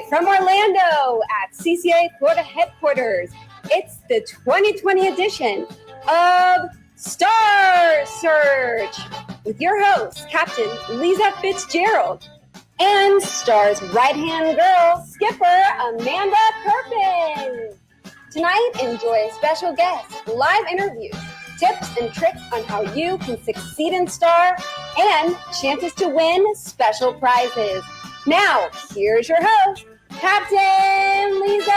Live from Orlando at CCA Florida headquarters, it's the 2020 edition of Star Search with your host, Captain Lisa Fitzgerald, and Star's right-hand girl, skipper Amanda Kirpin. Tonight, enjoy special guests, live interviews, tips and tricks on how you can succeed in Star, and chances to win special prizes. Now, here's your host, Captain Lisa.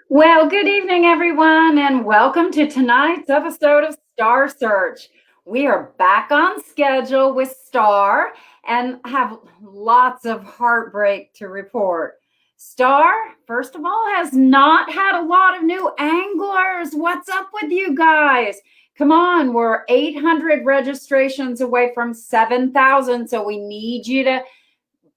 Well, good evening, everyone, and welcome to tonight's episode of Star Search. We are back on schedule with Star and have lots of heartbreak to report. Star, first of all, has not had a lot of new anglers. What's up with you guys? Come on, we're 800 registrations away from 7,000, so we need you to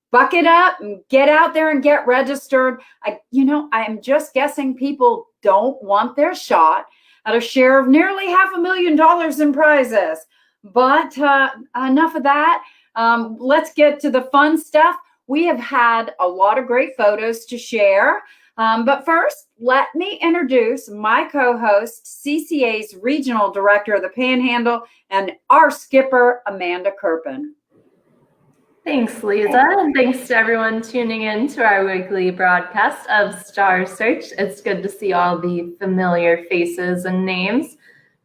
buck it up and get out there and get registered. I'm just guessing people don't want their shot at a share of nearly $500,000 in prizes. But enough of that. Let's get to the fun stuff. We have had a lot of great photos to share. But first, let me introduce my co-host, CCA's Regional Director of the Panhandle, and our skipper, Amanda Kirpin. Thanks, Lisa, and thanks to everyone tuning in to our weekly broadcast of Star Search. It's good to see all the familiar faces and names.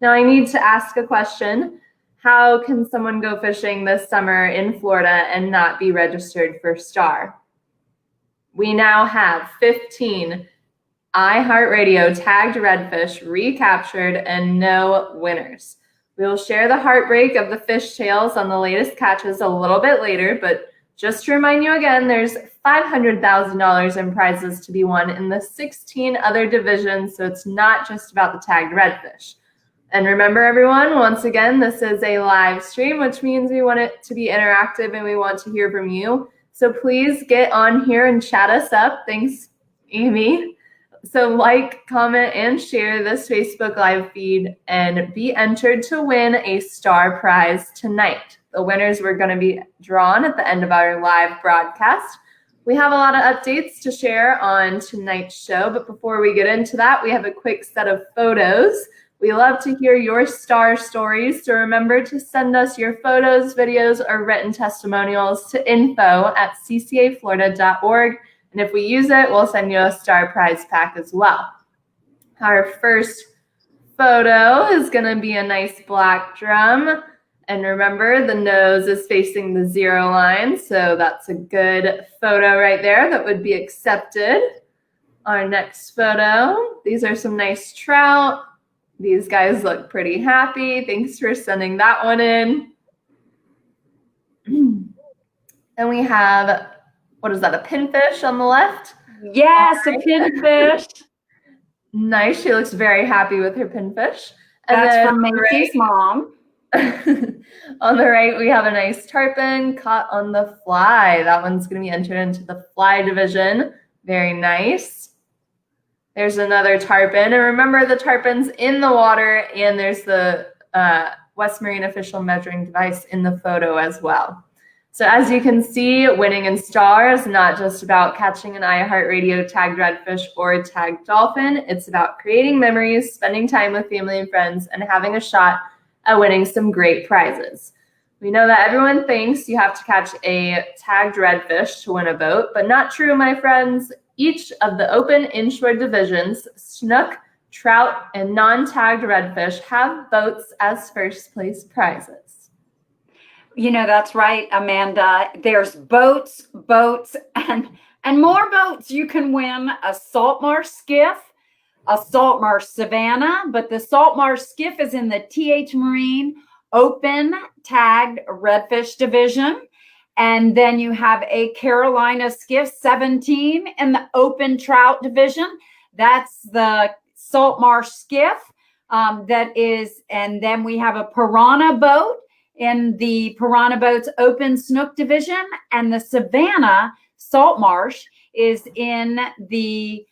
Now, I need to ask a question. How can someone go fishing this summer in Florida and not be registered for Star? We now have 15 iHeartRadio tagged redfish recaptured and no winners. We will share the heartbreak of the fishtails on the latest catches a little bit later, but just to remind you again, there's $500,000 in prizes to be won in the 16 other divisions, so it's not just about the tagged redfish. And remember, everyone, once again, this is a live stream, which means we want it to be interactive and we want to hear from you. So please get on here and chat us up. Thanks, Amy. So like, comment, and share this Facebook Live feed and be entered to win a Star prize tonight. The winners were going to be drawn at the end of our live broadcast. We have a lot of updates to share on tonight's show, but before we get into that, we have a quick set of photos. We love to hear your Star stories, so remember to send us your photos, videos, or written testimonials to info@ccaflorida.org. And if we use it, we'll send you a Star prize pack as well. Our first photo is going to be a nice black drum. And remember, the nose is facing the 0 line, so that's a good photo right there that would be accepted. Our next photo, these are some nice trout. These guys look pretty happy. Thanks for sending that one in. And we have, what is that, a pinfish on the left? Yes, a pinfish. Nice. She looks very happy with her pinfish. And that's from Macy's mom. On the right, we have a nice tarpon caught on the fly. That one's going to be entered into the fly division. Very nice. There's another tarpon. And remember, the tarpon's in the water, and there's the West Marine official measuring device in the photo as well. So as you can see, winning in Star is not just about catching an iHeartRadio tagged redfish or a tagged dolphin. It's about creating memories, spending time with family and friends, and having a shot at winning some great prizes. We know that everyone thinks you have to catch a tagged redfish to win a boat, but not true, my friends. Each of the open inshore divisions, snook, trout, and non-tagged redfish, have boats as first place prizes. That's right, Amanda. There's boats, and more boats. You can win a Saltmarsh skiff, a Saltmarsh Savannah, but the Saltmarsh skiff is in the TH Marine open tagged redfish division. And then you have a Carolina skiff 17 in the open trout division. That's the Saltmarsh skiff and then we have a Piranha boat in the Piranha Boats Open Snook division, and the Savannah Saltmarsh is in the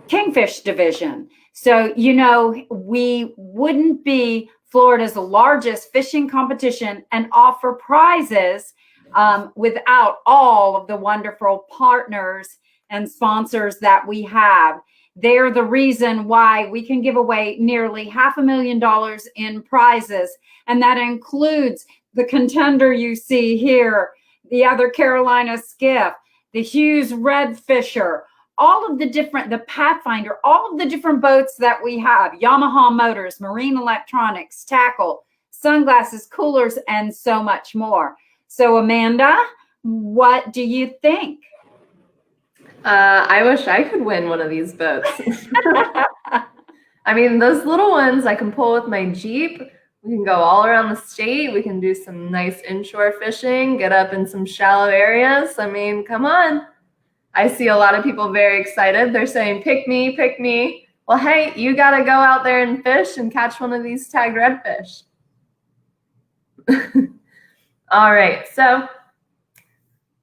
Kingfish division. So, we wouldn't be Florida's largest fishing competition and offer prizes without all of the wonderful partners and sponsors that we have. They're the reason why we can give away nearly $500,000 in prizes. And that includes the Contender you see here, the other Carolina Skiff, the Hughes Redfisher, all of the Pathfinder, all of the different boats that we have, Yamaha motors, marine electronics, tackle, sunglasses, coolers, and so much more. So Amanda, what do you think? I wish I could win one of these boats. I mean, those little ones I can pull with my Jeep. We can go all around the state. We can do some nice inshore fishing, get up in some shallow areas. I mean, come on. I see a lot of people very excited. They're saying, pick me, pick me. Well, hey, you got to go out there and fish and catch one of these tagged redfish. All right, so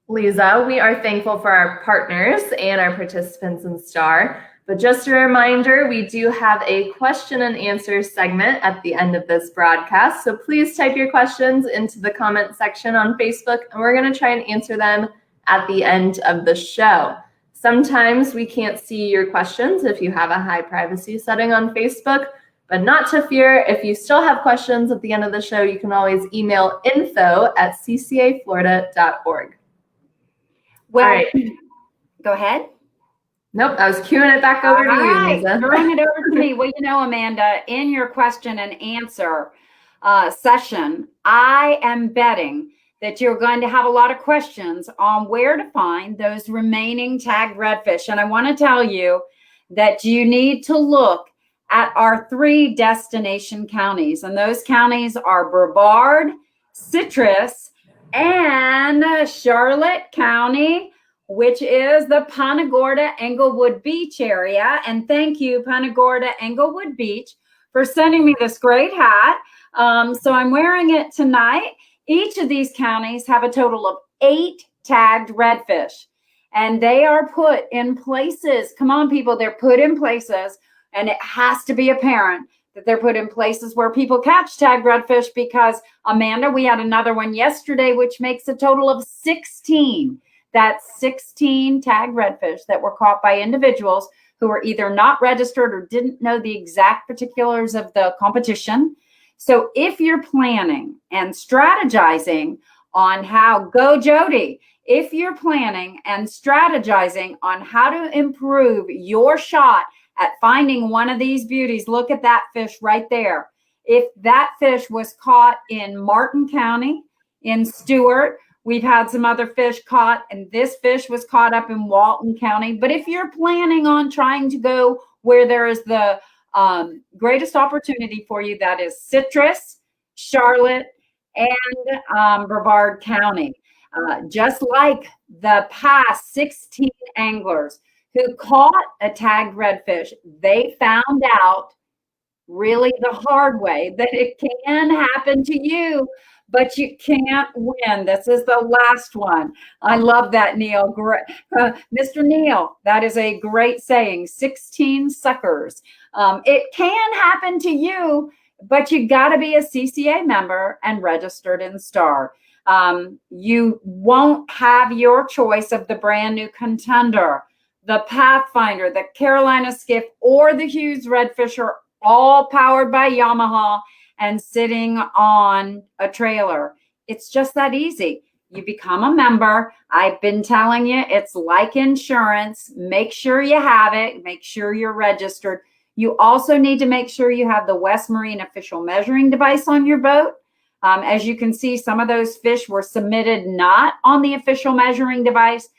Lisa, we are thankful for our partners and our participants in STAR. But just a reminder, we do have a question and answer segment at the end of this broadcast. So please type your questions into the comment section on Facebook, and we're going to try and answer them at the end of the show. Sometimes we can't see your questions if you have a high privacy setting on Facebook, but not to fear. If you still have questions at the end of the show, you can always email info@ccaflorida.org. Well, all right. Go ahead. Nope, I was cueing it back over to you, Lisa. Throwing it over to me. Well, you know, Amanda, in your question and answer session, I am betting that you're going to have a lot of questions on where to find those remaining tagged redfish. And I want to tell you that you need to look at our 3 destination counties. And those counties are Brevard, Citrus, and Charlotte County, which is the Punta Gorda Englewood Beach area. And thank you, Punta Gorda Englewood Beach, for sending me this great hat. So I'm wearing it tonight. Each of these counties have a total of 8 tagged redfish, and they are put in places. Come on, people, they're put in places, and it has to be apparent that they're put in places where people catch tagged redfish, because, Amanda, we had another one yesterday, which makes a total of 16. That's 16 tagged redfish that were caught by individuals who were either not registered or didn't know the exact particulars of the competition. So if you're planning and strategizing on how, go Jody, if you're planning and strategizing on how to improve your shot at finding one of these beauties, look at that fish right there. If that fish was caught in Martin County, in Stewart, we've had some other fish caught, and this fish was caught up in Walton County. But if you're planning on trying to go where there is the greatest opportunity for you, that is Citrus, Charlotte, and Brevard County. Just like the past 16 anglers who caught a tagged redfish, they found out really the hard way that it can happen to you, but you can't win. This is the last one. I love that, Neil. Great. Mr. Neil, that is a great saying, 16 suckers. It can happen to you, but you got to be a CCA member and registered in STAR. You won't have your choice of the brand new Contender, the Pathfinder, the Carolina Skiff, or the Hughes Redfisher, all powered by Yamaha and sitting on a trailer. It's just that easy. You become a member. I've been telling you, it's like insurance. Make sure you have it. Make sure you're registered. You also need to make sure you have the West Marine official measuring device on your boat. As you can see, some of those fish were submitted not on the official measuring device,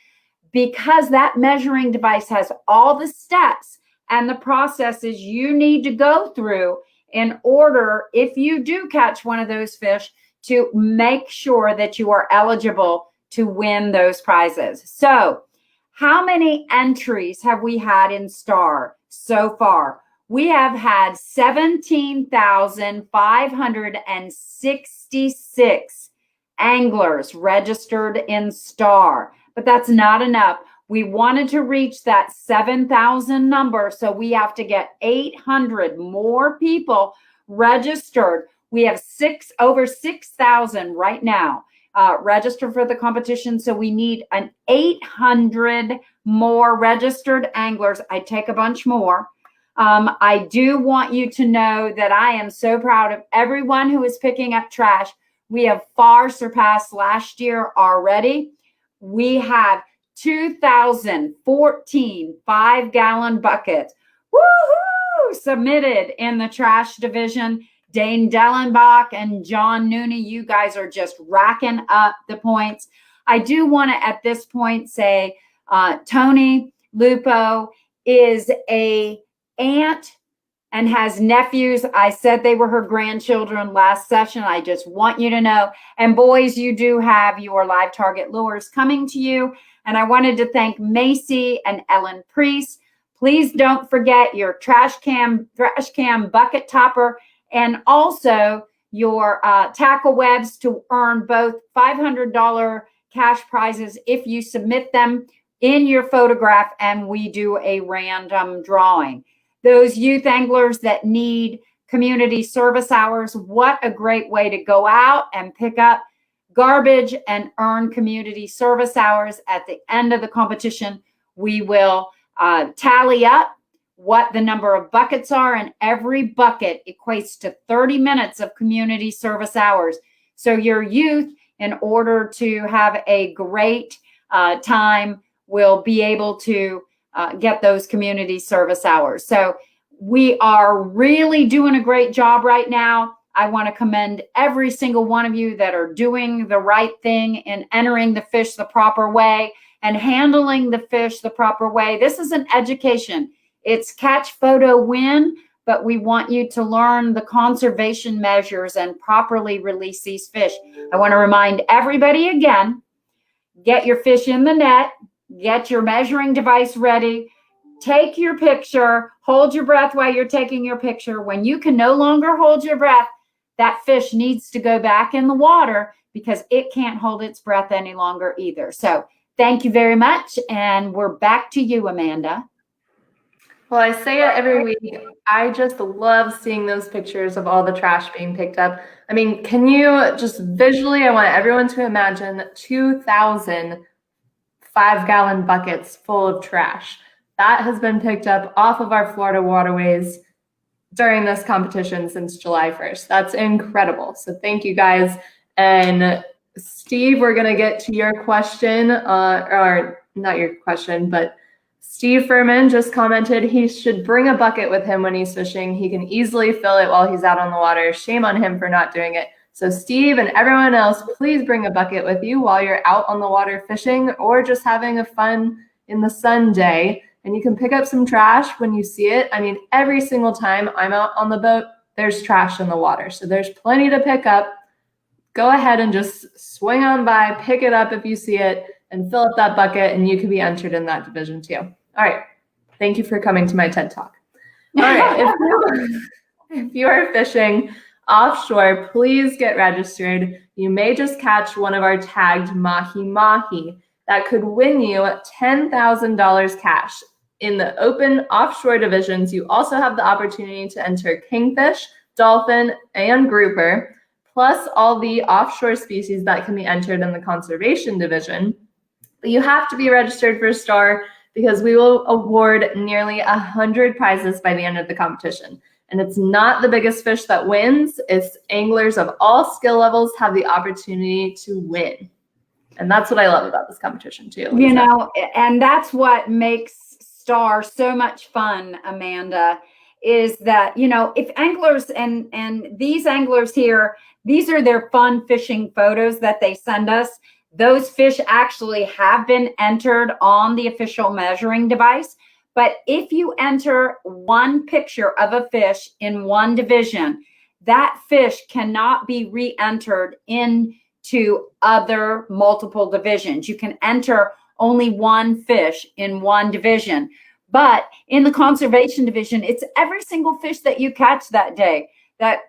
because that measuring device has all the steps and the processes you need to go through in order, if you do catch one of those fish, to make sure that you are eligible to win those prizes. So how many entries have we had in STAR so far? We have had 17,566 anglers registered in STAR, but that's not enough. We wanted to reach that 7,000 number, so we have to get 800 more people registered. We have over 6,000 right now. register for the competition. So we need an 800 more registered anglers. I take a bunch more. I do want you to know that I am so proud of everyone who is picking up trash. We have far surpassed last year already. We have 2,014 5-gallon buckets submitted in the trash division. Dane Dellenbach and John Nooney, you guys are just racking up the points. I do want to, at this point, say Tony Lupo is a aunt and has nephews. I said they were her grandchildren last session. I just want you to know. And boys, you do have your live target lures coming to you. And I wanted to thank Macy and Ellen Priest. Please don't forget your trash can bucket topper, and also your tackle webs to earn both $500 cash prizes if you submit them in your photograph, and we do a random drawing. Those youth anglers that need community service hours, what a great way to go out and pick up garbage and earn community service hours. At the end of the competition, we will tally up what the number of buckets are, and every bucket equates to 30 minutes of community service hours. So your youth, in order to have a great time, will be able to get those community service hours. So we are really doing a great job right now. I want to commend every single one of you that are doing the right thing in entering the fish the proper way and handling the fish the proper way. This is an education. It's catch, photo, win, but we want you to learn the conservation measures and properly release these fish. I want to remind everybody again, get your fish in the net, get your measuring device ready, take your picture, hold your breath while you're taking your picture. When you can no longer hold your breath, that fish needs to go back in the water because it can't hold its breath any longer either. So thank you very much. And we're back to you, Amanda. Well, I say it every week. I just love seeing those pictures of all the trash being picked up. I mean, can you just visually, I want everyone to imagine 2,000 5-gallon buckets full of trash. That has been picked up off of our Florida waterways during this competition since July 1st. That's incredible. So thank you guys. And Steve, we're going to get to your question, or not your question, but Steve Furman just commented he should bring a bucket with him when he's fishing. He can easily fill it while he's out on the water. Shame on him for not doing it. So Steve and everyone else, please bring a bucket with you while you're out on the water fishing or just having a fun in the sun day. And you can pick up some trash when you see it. I mean, every single time I'm out on the boat, there's trash in the water. So there's plenty to pick up. Go ahead and just swing on by, pick it up if you see it, and fill up that bucket, and you can be entered in that division too. All right. Thank you for coming to my TED Talk. All right. If you are fishing offshore, please get registered. You may just catch one of our tagged mahi-mahi that could win you $10,000 cash. In the open offshore divisions, you also have the opportunity to enter kingfish, dolphin, and grouper, plus all the offshore species that can be entered in the conservation division. But you have to be registered for STAR because we will award nearly 100 prizes by the end of the competition. And it's not the biggest fish that wins. It's anglers of all skill levels have the opportunity to win. And that's what I love about this competition too, Lisa. You know, and that's what makes STAR so much fun, Amanda, is that, you know, if anglers and these anglers here, these are their fun fishing photos that they send us. Those fish actually have been entered on the official measuring device. But if you enter one picture of a fish in one division, that fish cannot be re-entered into other multiple divisions. You can enter only one fish in one division. But in the conservation division, it's every single fish that you catch that day. That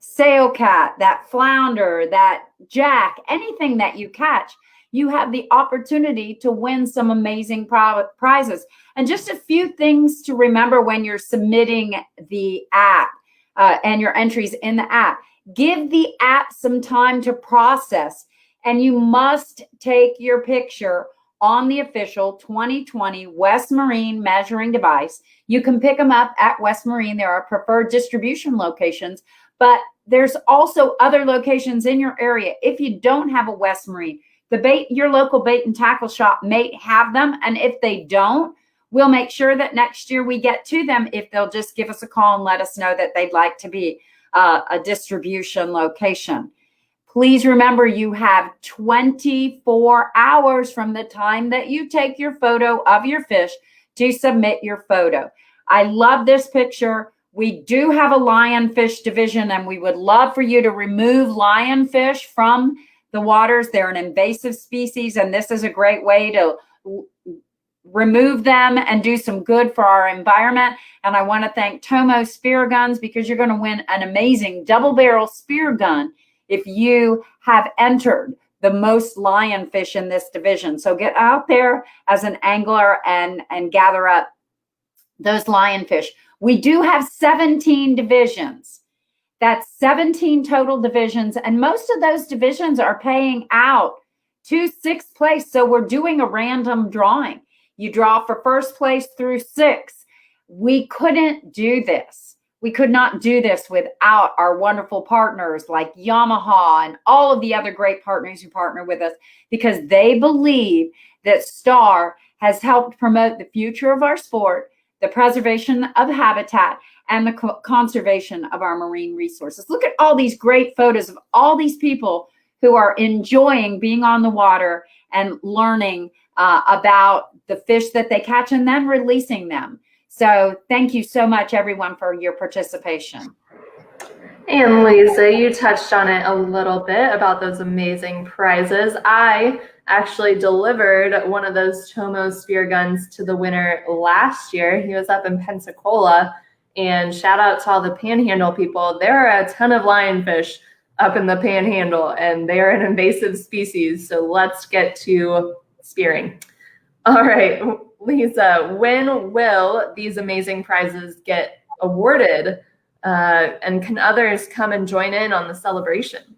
sailcat, that flounder, that jack, anything that you catch, you have the opportunity to win some amazing prizes. And just a few things to remember when you're submitting the app and your entries in the app. Give the app some time to process. And you must take your picture on the official 2020 West Marine measuring device. You can pick them up at West Marine. There are preferred distribution locations, but there's also other locations in your area. If you don't have a West Marine, your local bait and tackle shop may have them. And if they don't, we'll make sure that next year we get to them if they'll just give us a call and let us know that they'd like to be a distribution location. Please remember, you have 24 hours from the time that you take your photo of your fish to submit your photo. I love this picture. We do have a lionfish division, and we would love for you to remove lionfish from the waters. They're an invasive species, and this is a great way to remove them and do some good for our environment. And I want to thank Tomo Spear Guns, because you're going to win an amazing double barrel spear gun if you have entered the most lionfish in this division. So get out there as an angler and gather up those lionfish. We do have 17 divisions. That's 17 total divisions. And most of those divisions are paying out to sixth place. So we're doing a random drawing. You draw for first place through sixth. We couldn't do this. We could not do this without our wonderful partners like Yamaha and all of the other great partners who partner with us, because they believe that STAR has helped promote the future of our sport, the preservation of habitat, and the conservation of our marine resources. Look at all these great photos of all these people who are enjoying being on the water and learning about the fish that they catch and then releasing them. So thank you so much, everyone, for your participation. And Lisa, you touched on it a little bit about those amazing prizes. I actually delivered one of those Tomo spear guns to the winner last year. He was up in Pensacola, and shout out to all the Panhandle people. There are a ton of lionfish up in the Panhandle, and they are an invasive species. So let's get to spearing. All right, Lisa, when will these amazing prizes get awarded? And can others come and join in on the celebration?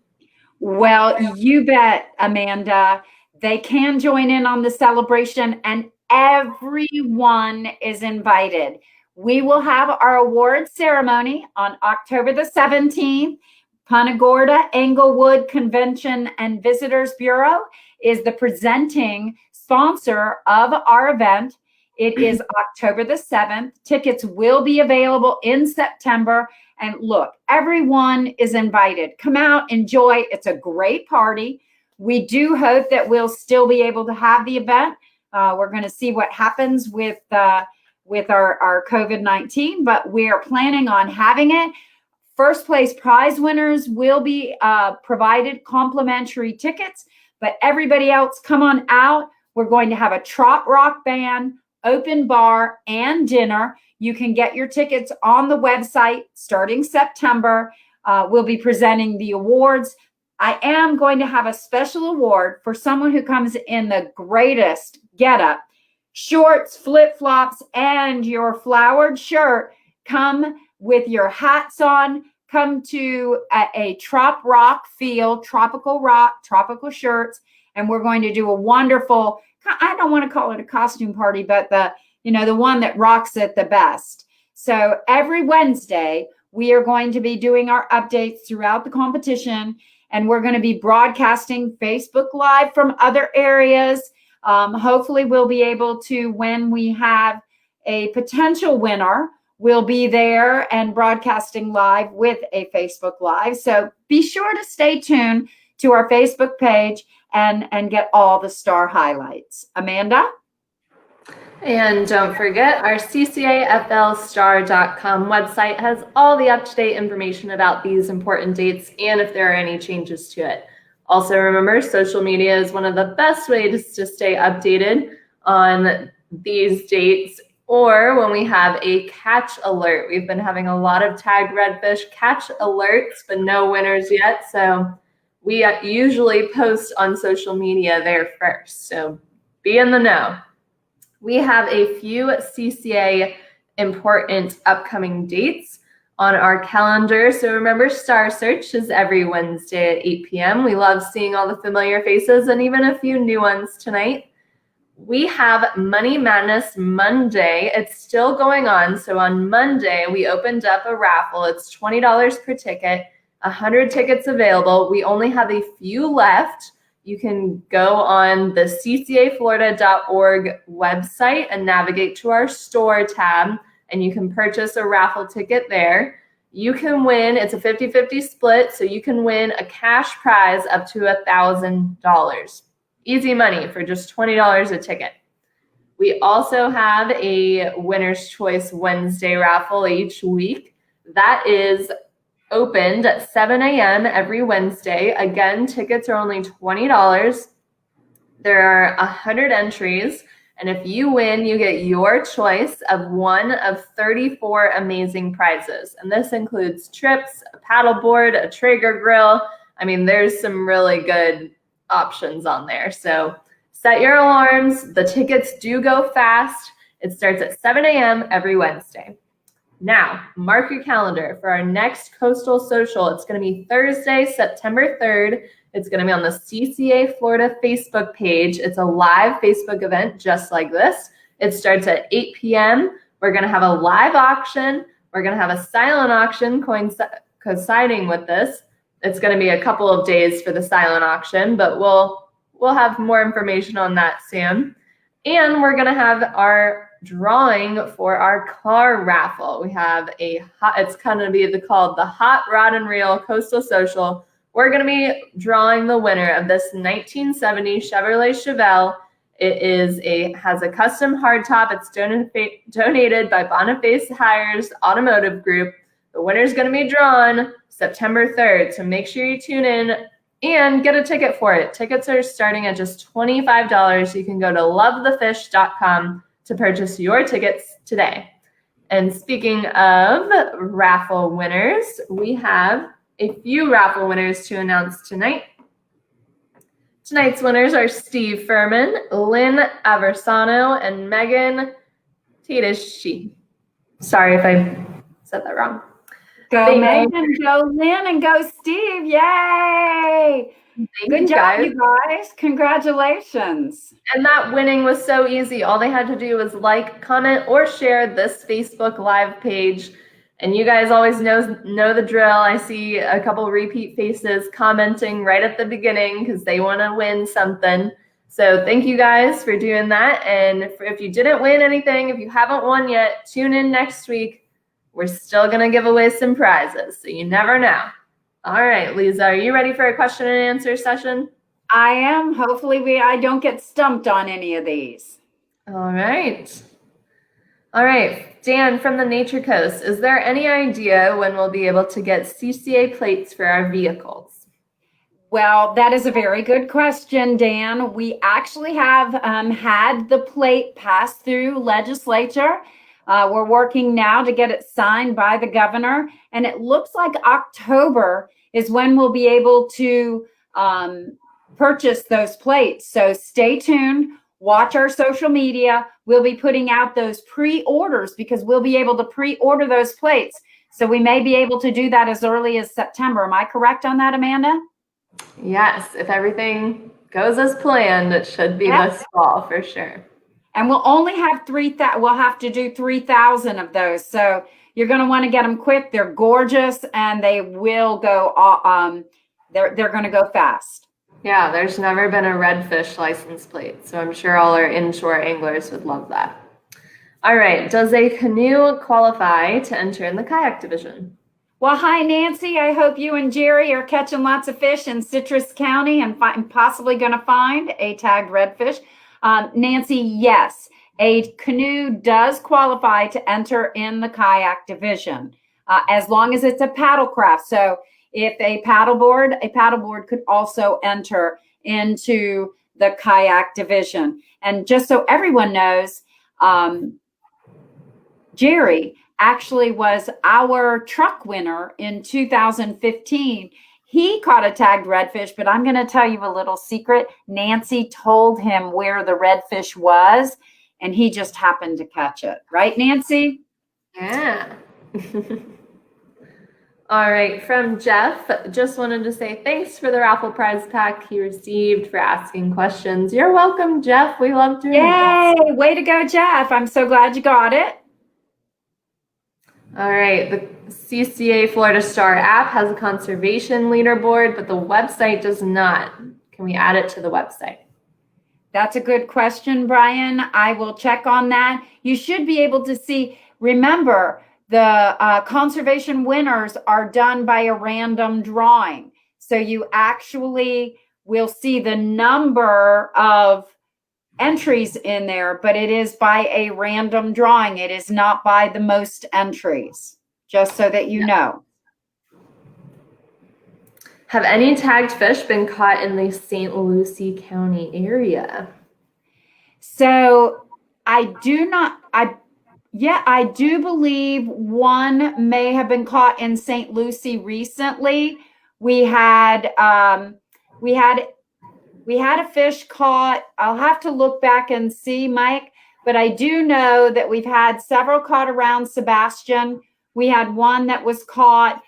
Well, you bet, Amanda. They can join in on the celebration, and everyone is invited. We will have our award ceremony on October the 17th. Punta Gorda Englewood Convention and Visitors Bureau is the presenting sponsor of our event. It is October the 7th. Tickets will be available in September. And look, everyone is invited. Come out, enjoy. It's a great party. We do hope that we'll still be able to have the event. We're going to see what happens with our COVID-19, but we are planning on having it. First place prize winners will be provided complimentary tickets, but everybody else, come on out. We're going to have a trop rock band, open bar, and dinner. You can get your tickets on the website starting September. We'll be presenting the awards. I am going to have a special award for someone who comes in the greatest getup. Shorts, flip-flops, and your flowered shirt. Come with your hats on. Come to a trop rock field, tropical rock, tropical shirts, and we're going to do a wonderful, I don't want to call it a costume party, but the one that rocks it the best. So every Wednesday, we are going to be doing our updates throughout the competition, and we're going to be broadcasting Facebook Live from other areas. Hopefully we'll be able to, when we have a potential winner, we'll be there and broadcasting live with a Facebook Live. So be sure to stay tuned to our Facebook page and get all the star highlights. Amanda? And don't forget, our ccaflstar.com website has all the up-to-date information about these important dates and if there are any changes to it. Also remember, social media is one of the best ways to stay updated on these dates, or when we have a catch alert. We've been having a lot of tagged redfish catch alerts, but no winners yet. So we usually post on social media there first. So be in the know. We have a few CCA important upcoming dates. on our calendar. So remember, Star Search is every Wednesday at 8 p.m. We love seeing all the familiar faces and even a few new ones tonight. We have Money Madness Monday. It's still going on. So on Monday, we opened up a raffle. It's $20 per ticket, 100 tickets available. We only have a few left. You can go on the ccaflorida.org website and navigate to our store tab, and you can purchase a raffle ticket there. You can win, it's a 50-50 split, so you can win a cash prize up to $1,000. Easy money for just $20 a ticket. We also have a Winner's Choice Wednesday raffle each week. That is opened at 7 a.m. every Wednesday. Again, tickets are only $20. There are 100 entries, and if you win, you get your choice of one of 34 amazing prizes. And this includes trips, a paddleboard, a Traeger grill. I mean, there's some really good options on there. So set your alarms. The tickets do go fast. It starts at 7 a.m. every Wednesday. Now, mark your calendar for our next Coastal Social. It's going to be Thursday, September 3rd. It's going to be on the CCA Florida Facebook page. It's a live Facebook event just like this. It starts at 8 p.m. We're going to have a live auction. We're going to have a silent auction coinciding with this. It's going to be a couple of days for the silent auction, but we'll have more information on that soon. And we're going to have our drawing for our car raffle. We have it's going to be called the Hot Rod and Reel Coastal Social. We're going to be drawing the winner of this 1970 Chevrolet Chevelle. It has a custom hardtop. It's donated by Boniface Hires Automotive Group. The winner is going to be drawn September 3rd. So make sure you tune in and get a ticket for it. Tickets are starting at just $25. You can go to lovethefish.com to purchase your tickets today. And speaking of raffle winners, we have a few raffle winners to announce tonight. Tonight's winners are Steve Furman, Lynn Aversano, and Megan Tedeschi. Sorry if I said that wrong. Go Megan, go Lynn, and go Steve. Yay! Good job, you guys. Congratulations. And that winning was so easy. All they had to do was like, comment, or share this Facebook Live page. And you guys always know the drill. I see a couple repeat faces commenting right at the beginning because they want to win something. So thank you guys for doing that. And if you didn't win anything, if you haven't won yet, tune in next week. We're still going to give away some prizes, so you never know. All right, Lisa, are you ready for a question and answer session? I am. Hopefully I don't get stumped on any of these. All right. All right, Dan from the Nature Coast, is there any idea when we'll be able to get CCA plates for our vehicles? Well, that is a very good question, Dan. We actually have had the plate pass through legislature. We're working now to get it signed by the governor, and it looks like October is when we'll be able to purchase those plates. So stay tuned, watch our social media. We'll be putting out those pre-orders because we'll be able to pre-order those plates. So we may be able to do that as early as September. Am I correct on that, Amanda? Yes, if everything goes as planned, it should be this fall for sure. And we'll only have 3,000. We'll have to do 3,000 of those. So you're going to want to get them quick. They're gorgeous, and they will go. They're going to go fast. Yeah, there's never been a redfish license plate, so I'm sure all our inshore anglers would love that. All right, does a canoe qualify to enter in the kayak division? Well, hi, Nancy. I hope you and Jerry are catching lots of fish in Citrus County and possibly going to find a tagged redfish. Nancy, yes, a canoe does qualify to enter in the kayak division as long as it's a paddlecraft. So if a paddleboard could also enter into the kayak division. And just so everyone knows, Jerry actually was our truck winner in 2015. He caught a tagged redfish, but I'm going to tell you a little secret. Nancy told him where the redfish was, and he just happened to catch it. Right, Nancy? Yeah. All right, from Jeff, just wanted to say thanks for the raffle prize pack he received for asking questions. You're welcome, Jeff. We love doing Yay! this. Way to go, Jeff. I'm so glad you got it. All right, the CCA Florida Star app has a conservation leaderboard, but the website does not. Can we add it to the website? That's a good question, Brian. I will check on that. You should be able to see, remember, the conservation winners are done by a random drawing. So you actually will see the number of entries in there, but it is by a random drawing. It is not by the most entries, just so that you know. Have any tagged fish been caught in the St. Lucie County area? So I do believe one may have been caught in St. Lucie recently. We had a fish caught. I'll have to look back and see, Mike, but I do know that we've had several caught around Sebastian. We had one that was caught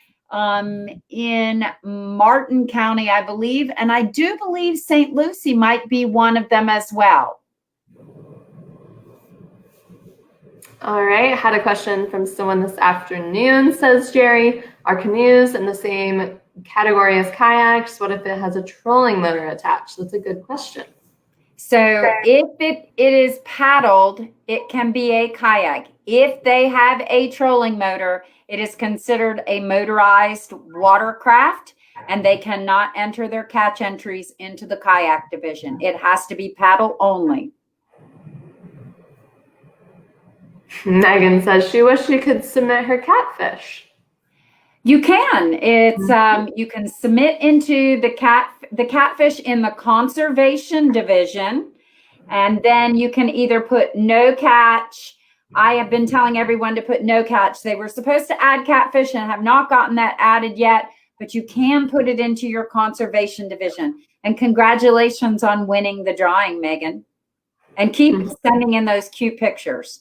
in Martin County, I believe, and I do believe St. Lucie might be one of them as well. All right, had a question from someone this afternoon, says Jerry. Are canoes in the same category as kayaks? What if it has a trolling motor attached? That's a good question. So if it is paddled, it can be a kayak. If they have a trolling motor, it is considered a motorized watercraft, and they cannot enter their catch entries into the kayak division. It has to be paddle only. Megan says she wished she could submit her catfish. You can. It's you can submit into the catfish in the conservation division, and then you can either put no catch. I have been telling everyone to put no catch. They were supposed to add catfish and have not gotten that added yet, but you can put it into your conservation division. And congratulations on winning the drawing, Megan. And keep sending in those cute pictures.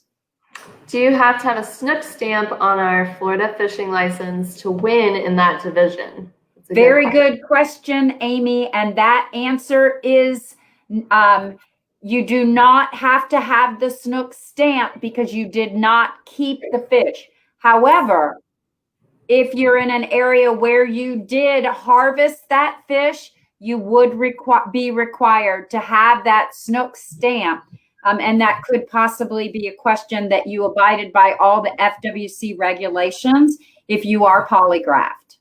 Do you have to have a snook stamp on our Florida fishing license to win in that division? Very good question, Amy. And that answer is you do not have to have the snook stamp because you did not keep the fish. However, if you're in an area where you did harvest that fish, you would be required to have that snook stamp. And that could possibly be a question that you abided by all the FWC regulations if you are polygraphed.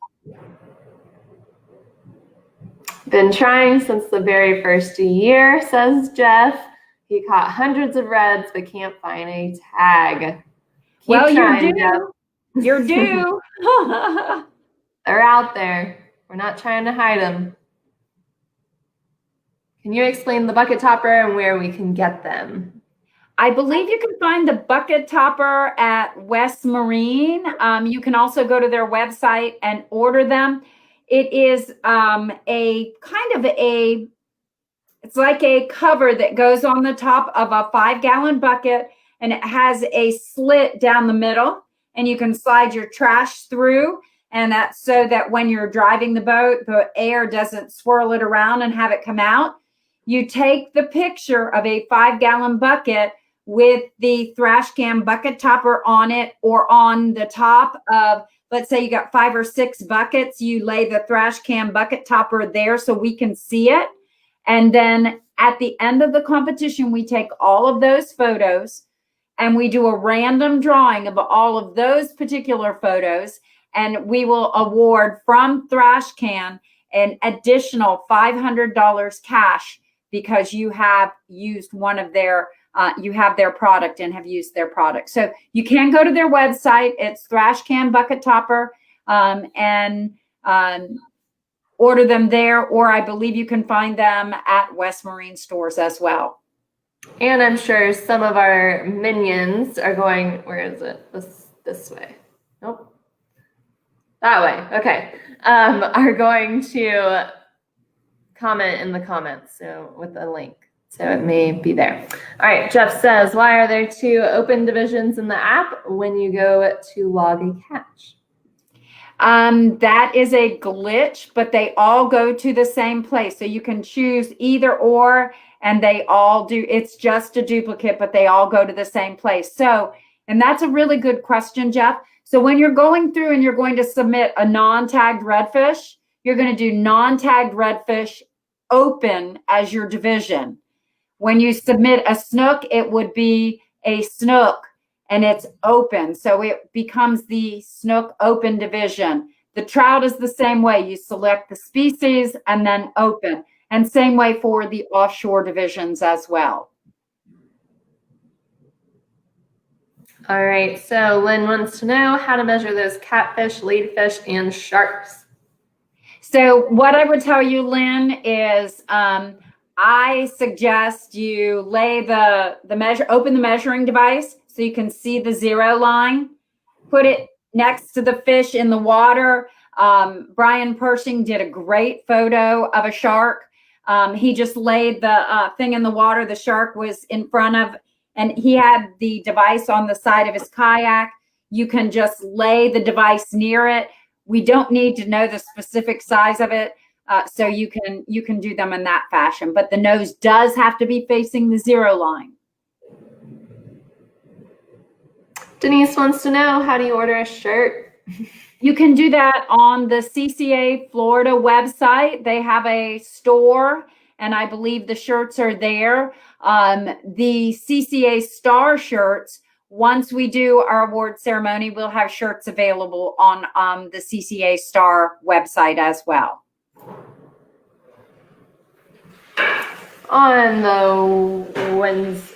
Been trying since the very first year, says Jeff. He caught hundreds of reds but can't find a tag. Well, you're due. You're due. They're out there. We're not trying to hide them. Can you explain the bucket topper and where we can get them? I believe you can find the bucket topper at West Marine. You can also go to their website and order them. It is it's like a cover that goes on the top of a 5-gallon bucket, and it has a slit down the middle, and you can slide your trash through. And that's so that when you're driving the boat, the air doesn't swirl it around and have it come out. You take the picture of a 5-gallon bucket with the thrash cam bucket topper on it, or on the top of, let's say you got 5 or 6 buckets, you lay the thrash cam bucket topper there so we can see it. And then at the end of the competition, we take all of those photos and we do a random drawing of all of those particular photos, and we will award from Thrash Can an additional $500 cash because you have used one of their, you have their product and have used their product. So you can go to their website. It's Thrash Can Bucket Topper, and order them there, or I believe you can find them at West Marine stores as well. And I'm sure some of our minions are going, where is it? This way. Nope. That way. Okay. Are going to comment in the comments, so with a link. So it may be there. All right. Jeff says, why are there 2 open divisions in the app when you go to log a catch? That is a glitch, but they all go to the same place. So you can choose either or, and they all do. It's just a duplicate, but they all go to the same place. So, and that's a really good question, Jeff. So when you're going through and you're going to submit a non-tagged redfish, you're going to do non-tagged redfish open as your division. When you submit a snook, it would be a snook and it's open. So it becomes the snook open division. The trout is the same way. You select the species and then open. And same way for the offshore divisions as well. All right, so Lynn wants to know how to measure those catfish, ladyfish, and sharks. So what I would tell you, Lynn, is I suggest you lay open the measuring device so you can see the 0 line, put it next to the fish in the water. Brian Pershing did a great photo of a shark. He just laid the thing in the water. The shark was in front of, and he had the device on the side of his kayak. You can just lay the device near it. We don't need to know the specific size of it. So you can do them in that fashion, but the nose does have to be facing the 0 line. Denise wants to know, how do you order a shirt? You can do that on the CCA Florida website. They have a store, and I believe the shirts are there. The CCA Star shirts, once we do our award ceremony, we'll have shirts available on the CCA Star website as well. On the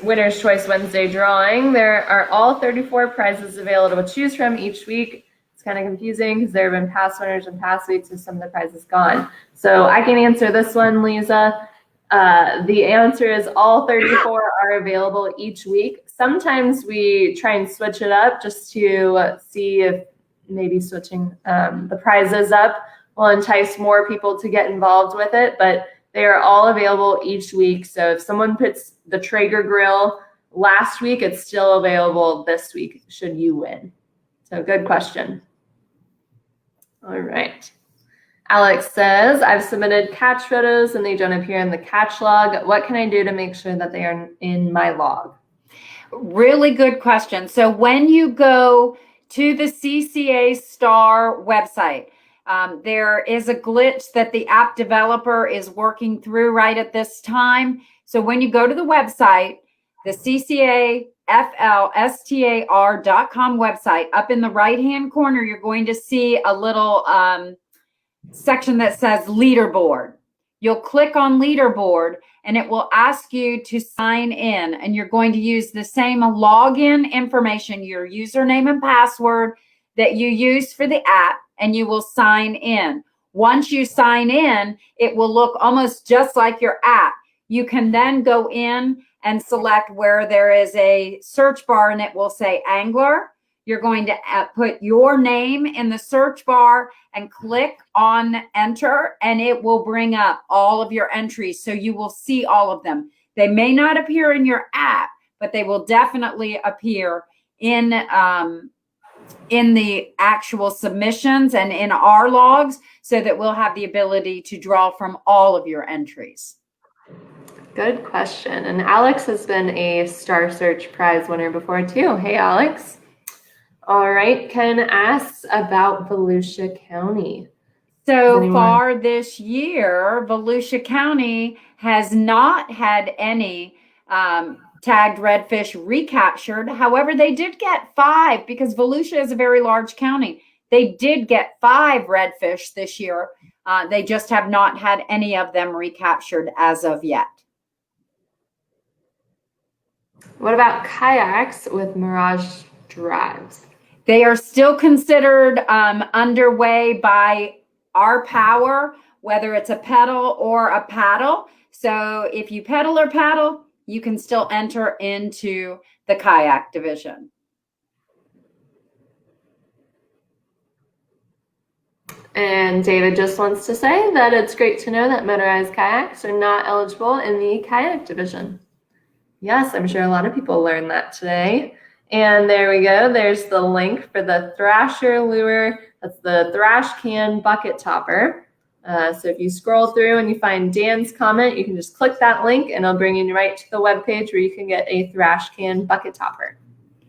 Winner's Choice Wednesday drawing, there are all 34 prizes available to choose from each week. It's kind of confusing because there have been past winners in past weeks, so some of the prizes gone. So I can answer this one, Lisa. The answer is all 34 are available each week. Sometimes we try and switch it up just to see if maybe switching the prizes up will entice more people to get involved with it, but they are all available each week. So if someone puts the Traeger grill last week, it's still available this week should you win. So good question. All right. Alex says, I've submitted catch photos and they don't appear in the catch log. What can I do to make sure that they are in my log? Really good question. So when you go to the CCA Star website, there is a glitch that the app developer is working through right at this time. So when you go to the website, the CCAFLSTAR.com website, up in the right-hand corner, you're going to see a little section that says leaderboard. You'll click on leaderboard and it will ask you to sign in, and you're going to use the same login information, your username and password that you use for the app, and you will sign in. Once you sign in, it will look almost just like your app. You can then go in and select where there is a search bar and it will say angler. You're going to put your name in the search bar and click on enter, and it will bring up all of your entries. So you will see all of them. They may not appear in your app, but they will definitely appear in the actual submissions and in our logs, so that we'll have the ability to draw from all of your entries. Good question. And Alex has been a Star Search prize winner before too. Hey, Alex. All right. Ken asks about Volusia County. So far this year, Volusia County has not had any tagged redfish recaptured. However, they did get 5, because Volusia is a very large county. They did get 5 redfish this year. They just have not had any of them recaptured as of yet. What about kayaks with Mirage drives? They are still considered underway by our power, whether it's a pedal or a paddle. So if you pedal or paddle, you can still enter into the kayak division. And David just wants to say that it's great to know that motorized kayaks are not eligible in the kayak division. Yes, I'm sure a lot of people learned that today. And there we go. There's the link for the Thrasher lure That's the Thrash Can Bucket Topper. So if you scroll through and you find Dan's comment, you can just click that link and it'll bring you right to the webpage where you can get a Thrash Can Bucket Topper.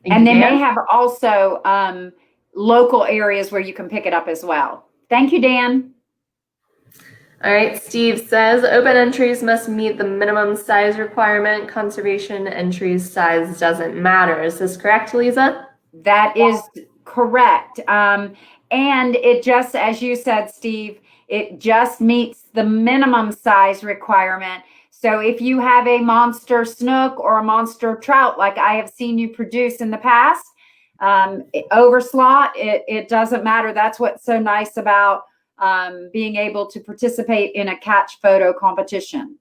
And they may have also local areas where you can pick it up as well. Thank you, Dan. All right, Steve says, open entries must meet the minimum size requirement. Conservation entries size doesn't matter. Is this correct, Lisa? That is correct. And it just, as you said, Steve, it just meets the minimum size requirement. So if you have a monster snook or a monster trout, like I have seen you produce in the past, over slot, it doesn't matter. That's what's so nice about being able to participate in a catch photo competition.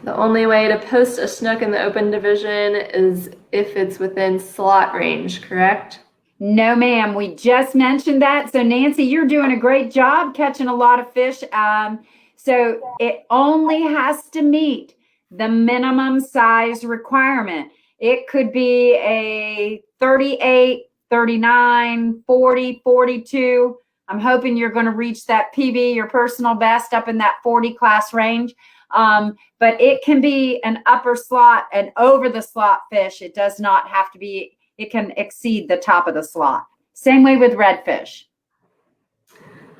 The only way to post a snook in the open division is if it's within slot range, correct? No, ma'am. We just mentioned that. So Nancy, you're doing a great job catching a lot of fish. So it only has to meet the minimum size requirement. It could be a 38, 39, 40, 42. I'm hoping you're going to reach that PB, your personal best, up in that 40 class range. But it can be an upper slot and over the slot fish. It does not have to be, it can exceed the top of the slot. Same way with redfish.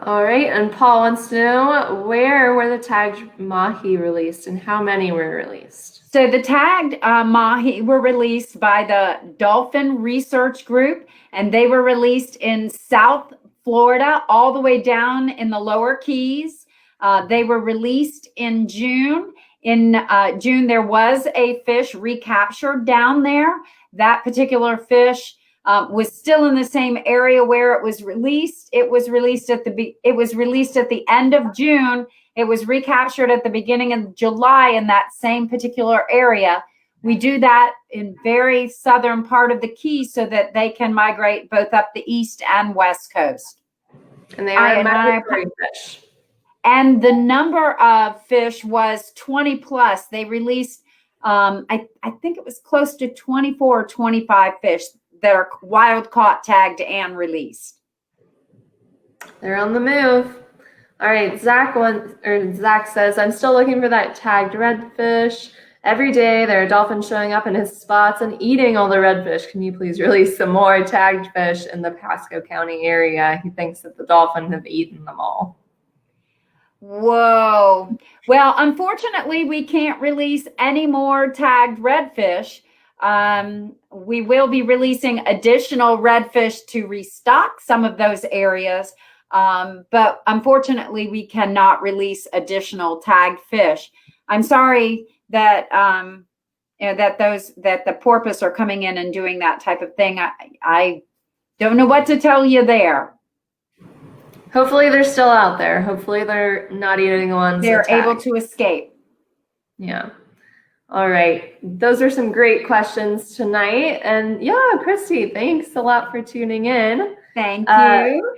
All right, and Paul wants to know, where were the tagged mahi released and how many were released? So the tagged mahi were released by the Dolphin Research Group, and they were released in South Florida, all the way down in the lower Keys. They were released in June. In June, there was a fish recaptured down there. That particular fish was still in the same area where it was released. It was released at the end of June. It was recaptured at the beginning of July in that same particular area. We do that in very southern part of the Keys so that they can migrate both up the east and west coast. And they are migratory fish. And the number of fish was 20 plus. They released, I think it was close to 24 or 25 fish that are wild caught, tagged, and released. They're on the move. All right, Zach says, I'm still looking for that tagged redfish. Every day there are dolphins showing up in his spots and eating all the redfish. Can you please release some more tagged fish in the Pasco County area? He thinks that the dolphins have eaten them all. Whoa. Well, unfortunately, we can't release any more tagged redfish. We will be releasing additional redfish to restock some of those areas. But unfortunately, we cannot release additional tagged fish. I'm sorry that that the porpoise are coming in and doing that type of thing. I don't know what to tell you there. Hopefully they're still out there. Hopefully they're not eating the ones they're able to escape. Yeah. All right. Those are some great questions tonight. And yeah, Christy, thanks a lot for tuning in. Thank you.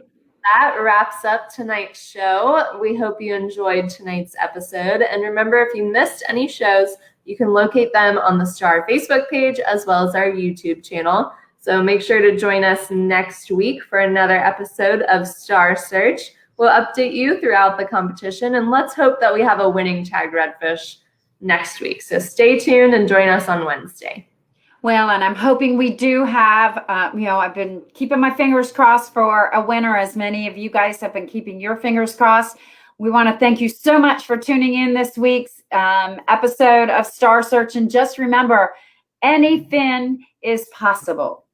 That wraps up tonight's show. We hope you enjoyed tonight's episode. And remember, if you missed any shows, you can locate them on the Star Facebook page as well as our YouTube channel. So make sure to join us next week for another episode of Star Search. We'll update you throughout the competition, and let's hope that we have a winning tagged redfish next week. So stay tuned and join us on Wednesday. Well, and I'm hoping we do have, I've been keeping my fingers crossed for a winner, as many of you guys have been keeping your fingers crossed. We want to thank you so much for tuning in this week's episode of Star Search. And just remember, anything is possible.